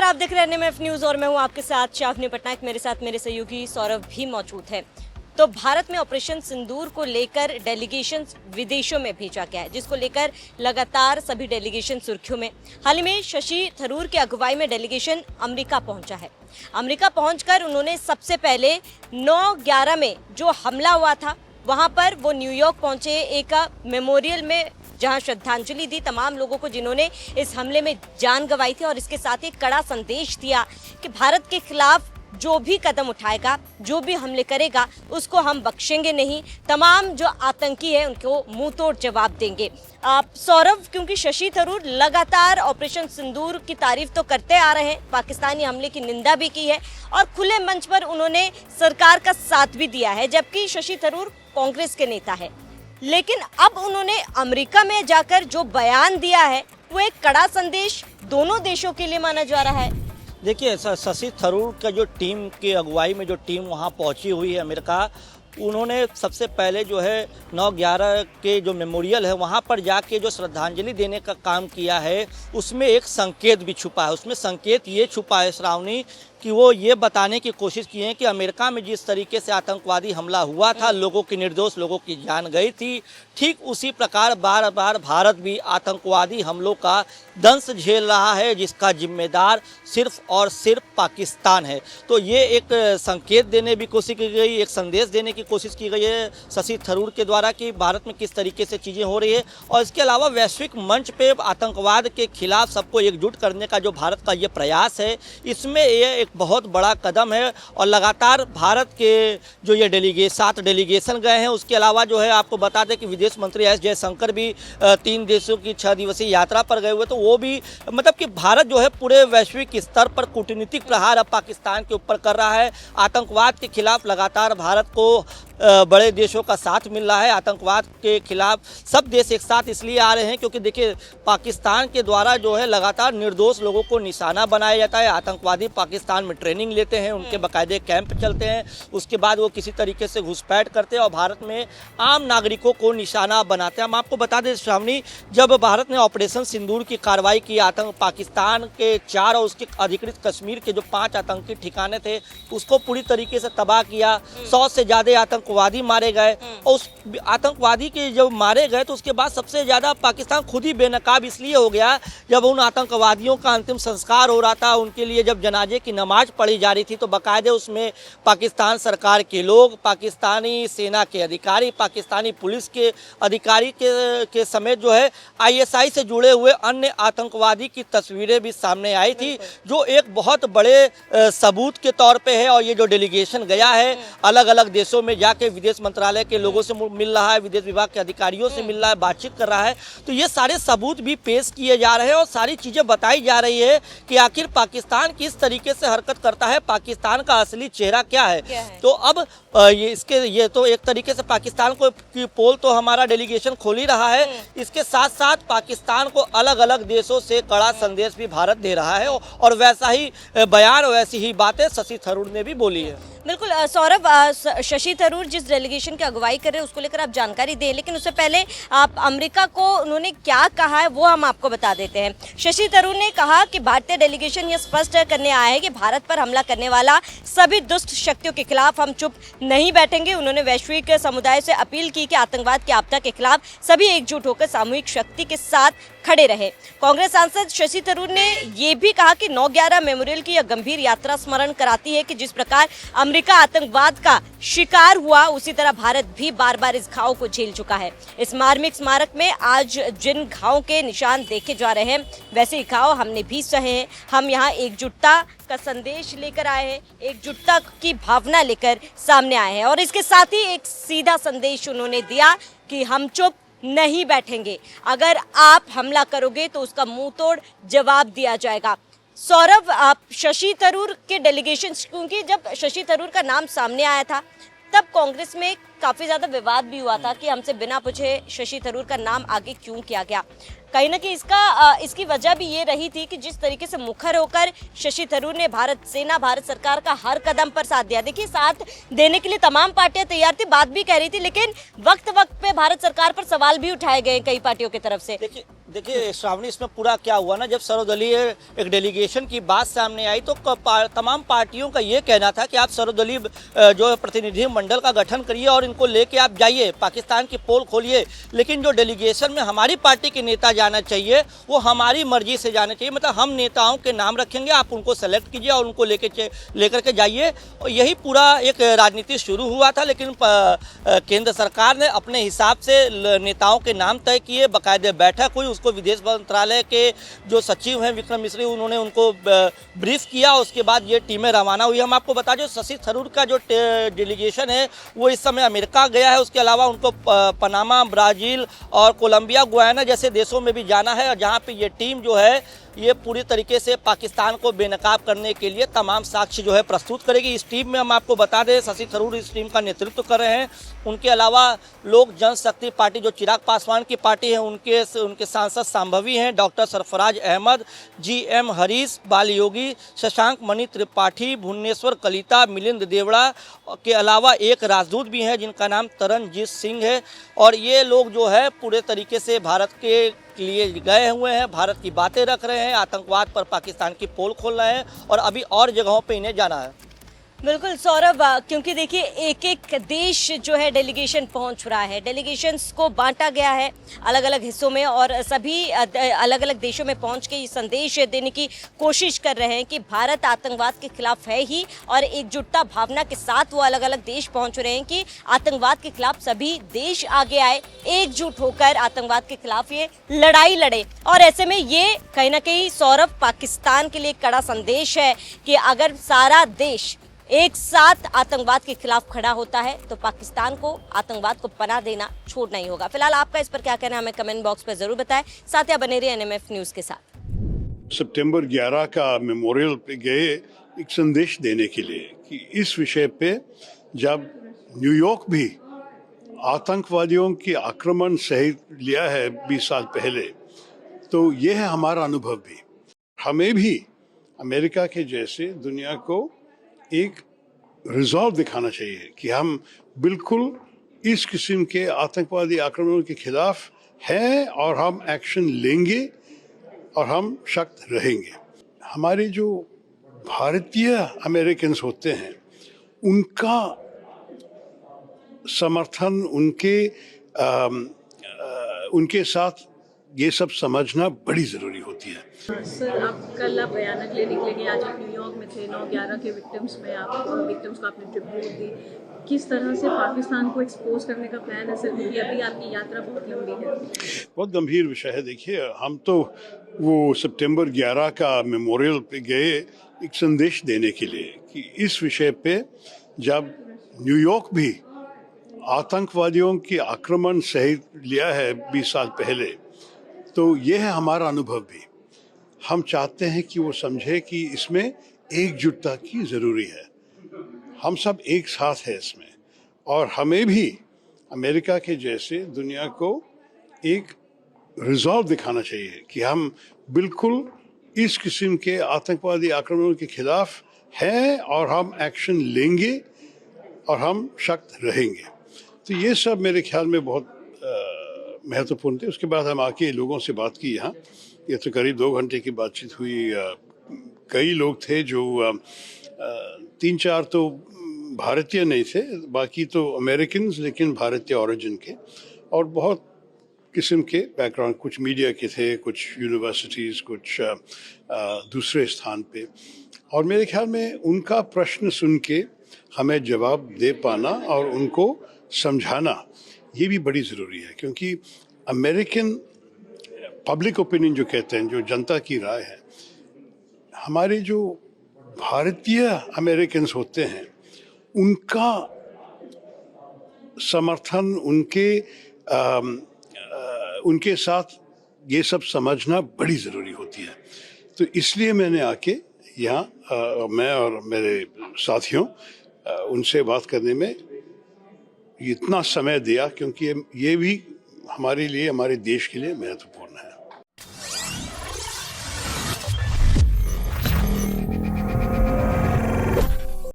आप देख रहे हैं NMF न्यूज़ और मैं हूं आपके साथ शावनी पटनायक। मेरे साथ मेरे सहयोगी सौरभ भी मौजूद है। तो भारत में ऑपरेशन सिंदूर को लेकर डेलीगेशन विदेशों में भेजा गया है, जिसको लेकर लगातार सभी डेलीगेशन सुर्खियों में। हाल ही में शशि थरूर की अगुवाई में डेलीगेशन अमेरिका पहुंचा है। अमेरिका पहुंचकर उन्होंने सबसे पहले 9/11 में जो हमला हुआ था वहां पर वो न्यूयॉर्क पहुंचे, एक मेमोरियल में जहां श्रद्धांजलि दी तमाम लोगों को जिन्होंने इस हमले में जान गंवाई थी, और इसके साथ ही कड़ा संदेश दिया कि भारत के खिलाफ जो भी कदम उठाएगा, जो भी हमले करेगा, उसको हम बख्शेंगे नहीं। तमाम जो आतंकी है उनको मुंह तोड़ जवाब देंगे। सौरभ, क्योंकि शशि थरूर लगातार ऑपरेशन सिंदूर की तारीफ तो करते आ रहे हैं, पाकिस्तानी हमले की निंदा भी की है और खुले मंच पर उन्होंने सरकार का साथ भी दिया है, जबकि शशि थरूर कांग्रेस के नेता है। लेकिन अब उन्होंने अमेरिका में जाकर जो बयान दिया है वो एक कड़ा संदेश दोनों देशों के लिए माना जा रहा है। देखिए, शशि थरूर का जो टीम की अगुवाई में जो टीम वहाँ पहुँची हुई है अमेरिका, उन्होंने सबसे पहले जो है 9/11 के जो मेमोरियल है वहाँ पर जाके जो श्रद्धांजलि देने का काम किया है, उसमें एक संकेत भी छुपा है। उसमें संकेत ये छुपा है श्रावणी कि वो ये बताने की कोशिश की है कि अमेरिका में जिस तरीके से आतंकवादी हमला हुआ था, लोगों की, निर्दोष लोगों की जान गई थी, ठीक उसी प्रकार बार बार भारत भी आतंकवादी हमलों का दंश झेल रहा है, जिसका जिम्मेदार सिर्फ और सिर्फ पाकिस्तान है। तो ये एक संकेत देने की कोशिश की गई, एक संदेश देने की कोशिश की गई है शशि थरूर के द्वारा कि भारत में किस तरीके से चीज़ें हो रही है। और इसके अलावा वैश्विक मंच पे आतंकवाद के खिलाफ सबको एकजुट करने का जो भारत का ये प्रयास है, इसमें ये एक बहुत बड़ा कदम है। और लगातार भारत के जो ये 7 डेलीगेशन गए हैं, उसके अलावा जो है आपको बता दें कि विदेश मंत्री एस जयशंकर भी 3 देशों की 6 दिवसीय यात्रा पर गए हुए, तो वो भी मतलब कि भारत जो है पूरे वैश्विक स्तर पर कूटनीतिक प्रहार अब पाकिस्तान के ऊपर कर रहा है। आतंकवाद के खिलाफ लगातार भारत को बड़े देशों का साथ मिल रहा है। आतंकवाद के खिलाफ सब देश एक साथ इसलिए आ रहे हैं क्योंकि देखिए, पाकिस्तान के द्वारा जो है लगातार निर्दोष लोगों को निशाना बनाया जाता है। आतंकवादी पाकिस्तान में ट्रेनिंग लेते हैं, उनके बाकायदे कैंप चलते हैं, उसके बाद वो किसी तरीके से घुसपैठ करते हैं और भारत में आम नागरिकों को निशाना बनाते हैं। हम आपको बता दें श्रावणी, जब भारत ने ऑपरेशन सिंदूर की कार्रवाई की, पाकिस्तान के 4 और उसके अधिकृत कश्मीर के जो 5 आतंकी ठिकाने थे उसको पूरी तरीके से तबाह किया। 100 से ज़्यादा आतंकवादी मारे गए और उस आतंकवादी के जब मारे गए तो उसके बाद सबसे ज़्यादा पाकिस्तान खुद ही बेनकाब इसलिए हो गया जब उन आतंकवादियों का अंतिम संस्कार हो रहा था, उनके लिए जब जनाजे की नमाज पढ़ी जा रही थी, तो बाकायदे उसमें पाकिस्तान सरकार के लोग, पाकिस्तानी सेना के अधिकारी, पाकिस्तानी पुलिस के अधिकारी के समेत जो है ISI से जुड़े हुए अन्य आतंकवादी की तस्वीरें भी सामने आई थी, जो एक बहुत बड़े सबूत के तौर पे है। और ये जो डेलीगेशन गया है, अलग अलग देशों में जाके विदेश मंत्रालय के लोगों से मिल रहा है, विदेश विभाग के अधिकारियों से मिल रहा है, बातचीत कर रहा है, तो ये सारे सबूत भी पेश किए जा रहे हैं और सारी चीज़ें बताई जा रही है कि आखिर पाकिस्तान किस तरीके से हरकत करता है, पाकिस्तान का असली चेहरा क्या है। तो अब ये तो एक तरीके से पाकिस्तान को की पोल तो हमारा डेलीगेशन खोल ही रहा है, इसके साथ साथ पाकिस्तान को अलग अलग देशों से कड़ा संदेश भी भारत दे रहा है और वैसा ही बयान, वैसी ही बातें शशि थरूर ने भी बोली है। बिल्कुल सौरभ, शशि थरूर जिस डेलीगेशन की अगुवाई कर रहे हैं उसको लेकर आप जानकारी दें, लेकिन उससे पहले आप अमेरिका को उन्होंने क्या कहा है वो हम आपको बता देते हैं। शशि थरूर ने कहा कि भारतीय डेलीगेशन ये स्पष्ट करने आया है कि भारत पर हमला करने वाला सभी दुष्ट शक्तियों के खिलाफ हम चुप नहीं बैठेंगे। उन्होंने वैश्विक समुदाय से अपील की कि आतंकवाद की आपदा के खिलाफ सभी एकजुट होकर सामूहिक शक्ति के साथ खड़े रहे। कांग्रेस सांसद शशि थरूर ने यह भी कहा कि 9/11 मेमोरियल की यह गंभीर यात्रा स्मरण कराती है कि जिस प्रकार अमेरिका आतंकवाद का शिकार हुआ, उसी तरह भारत भी बार बार इस घाव को झेल चुका है। इस मार्मिक स्मारक में आज जिन घावों के निशान देखे जा रहे हैं, वैसे ही घाव हमने भी सहे हैं। हम यहाँ एकजुटता का संदेश लेकर आए हैं, एकजुटता की भावना लेकर सामने आए हैं और इसके साथ ही एक सीधा संदेश उन्होंने दिया कि हम चुप नहीं बैठेंगे, अगर आप हमला करोगे तो उसका मुंह तोड़ जवाब दिया जाएगा। सौरभ, आप शशि थरूर के डेलीगेशन, क्योंकि जब शशि थरूर का नाम सामने आया था तब कांग्रेस में काफी ज्यादा विवाद भी हुआ था कि हमसे बिना पूछे शशि थरूर का नाम आगे क्यों किया गया। कहीं ना कहीं इसकी वजह भी ये रही थी कि जिस तरीके से मुखर होकर शशि थरूर ने भारत सेना, भारत सरकार का हर कदम पर साथ दिया। देखिए, साथ देने के लिए तमाम पार्टियां तैयार थी, बात भी कह रही थी, लेकिन वक्त वक्त पे भारत सरकार पर सवाल भी उठाए गए कई पार्टियों की तरफ से। देखिए श्रावणी, इसमें पूरा क्या हुआ ना, जब सर्वदलीय एक डेलीगेशन की बात सामने आई तो तमाम पार्टियों का ये कहना था कि आप सर्वदलीय जो है प्रतिनिधि मंडल का गठन करिए और इनको लेके आप जाइए, पाकिस्तान की पोल खोलिए। लेकिन जो डेलीगेशन में हमारी पार्टी के नेता जाना चाहिए वो हमारी मर्जी से जाना चाहिए, मतलब हम नेताओं के नाम रखेंगे, आप उनको सेलेक्ट कीजिए और उनको लेकर के जाइए। और यही पूरा एक राजनीति शुरू हुआ था। लेकिन केंद्र सरकार ने अपने हिसाब से नेताओं के नाम तय किए, बाकायदे बैठक हुई, उसको विदेश मंत्रालय के जो सचिव हैं विक्रम मिश्री, उन्होंने उनको ब्रीफ किया। उसके बाद ये टीमें रवाना हुई। हम आपको बता दें शशि थरूर का जो डेलीगेशन है वो इस समय अमेरिका गया है। उसके अलावा उनको पनामा, ब्राज़ील और कोलंबिया, गुयाना जैसे देशों में भी जाना है, जहाँ पे ये टीम जो है ये पूरी तरीके से पाकिस्तान को बेनकाब करने के लिए तमाम साक्ष्य जो है प्रस्तुत करेगी। इस टीम में हम आपको बता दें शशि थरूर इस टीम का नेतृत्व कर रहे हैं। उनके अलावा लोक जनशक्ति पार्टी जो चिराग पासवान की पार्टी है उनके सांसद संभवी हैं डॉक्टर सरफराज अहमद, GM हरीश, बाल योगी, शशांक मणि त्रिपाठी, भुवनेश्वर कलिता, मिलिंद देवड़ा के अलावा एक राजदूत भी हैं जिनका नाम तरनजीत सिंह है। और ये लोग जो है पूरे तरीके से भारत के लिए गए हुए हैं, भारत की बातें रख रहे हैं, आतंकवाद पर पाकिस्तान की पोल खोल रहे हैं और अभी और जगहों पे इन्हें जाना है। बिल्कुल सौरभ, क्योंकि देखिए एक एक देश जो है डेलीगेशन पहुंच रहा है, डेलीगेशंस को बांटा गया है अलग अलग हिस्सों में और सभी अलग अलग देशों में पहुंच के ये संदेश देने की कोशिश कर रहे हैं कि भारत आतंकवाद के खिलाफ है ही, और एकजुटता भावना के साथ वो अलग अलग देश पहुंच रहे हैं कि आतंकवाद के खिलाफ सभी देश आगे आए, एकजुट होकर आतंकवाद के खिलाफ ये लड़ाई लड़े। और ऐसे में ये कहीं ना कहीं सौरभ पाकिस्तान के लिए कड़ा संदेश है कि अगर सारा देश एक साथ आतंकवाद के खिलाफ खड़ा होता है तो पाकिस्तान को आतंकवाद को पनाह देना छोड़ना ही होगा। फिलहाल आपका इस पर क्या कहना है हमें कमेंट बॉक्स पर जरूर बताएं। साथ ही बने रहिए NMF न्यूज के साथ। सितंबर 11 का मेमोरियल पे गए एक संदेश देने के लिए कि इस विषय पे जब न्यूयॉर्क भी आतंकवादियों की आक्रमण सह लिया है 20 साल पहले, तो ये है हमारा अनुभव भी। हमें भी अमेरिका के जैसे दुनिया को एक रिजॉल्व दिखाना चाहिए कि हम बिल्कुल इस किस्म के आतंकवादी आक्रमणों के खिलाफ हैं और हम एक्शन लेंगे और हम सख्त रहेंगे। हमारे जो भारतीय अमेरिकन्स होते हैं उनका समर्थन, उनके साथ ये सब समझना बड़ी ज़रूरी होती है। सर, आप कल बयान के लिए निकलेंगे, आज आप न्यूयॉर्क में थे, 9/11 के विक्टिम्स को आपने ट्रिब्यूट दी। किस तरह से पाकिस्तान को एक्सपोज करने का प्लान है सर, क्योंकि अभी आपकी यात्रा बहुत लंबी है? बहुत गंभीर विषय है। देखिए, हम तो वो सितंबर 11 का मेमोरियल पे गए एक संदेश देने के लिए कि इस विषय पे जब न्यूयॉर्क भी आतंकवादियों की आक्रमण सह लिया है 20 साल पहले, तो ये है हमारा अनुभव भी। हम चाहते हैं कि वो समझे कि इसमें एकजुटता की ज़रूरी है, हम सब एक साथ हैं इसमें, और हमें भी अमेरिका के जैसे दुनिया को एक रिजॉल्व दिखाना चाहिए कि हम बिल्कुल इस किस्म के आतंकवादी आक्रमणों के खिलाफ हैं और हम एक्शन लेंगे और हम सख्त रहेंगे। तो ये सब मेरे ख्याल में बहुत महत्वपूर्ण थे। उसके बाद हम आके लोगों से बात की यहाँ, ये तो करीब 2 घंटे की बातचीत हुई। कई लोग थे जो 3-4 तो भारतीय नहीं थे, बाकी तो अमेरिकन्स लेकिन भारतीय ओरिजिन के, और बहुत किस्म के बैकग्राउंड, कुछ मीडिया के थे, कुछ यूनिवर्सिटीज़, कुछ दूसरे स्थान पे। और मेरे ख्याल में उनका प्रश्न सुन के हमें जवाब दे पाना और उनको समझाना ये भी बड़ी ज़रूरी है, क्योंकि अमेरिकन पब्लिक ओपिनियन जो कहते हैं, जो जनता की राय है, हमारे जो भारतीय अमेरिकन्स होते हैं उनका समर्थन, उनके साथ ये सब समझना बड़ी ज़रूरी होती है। तो इसलिए मैंने आके यहाँ मैं और मेरे साथियों उनसे बात करने में इतना समय दिया, क्योंकि ये भी हमारे लिए, हमारे देश के लिए महत्वपूर्ण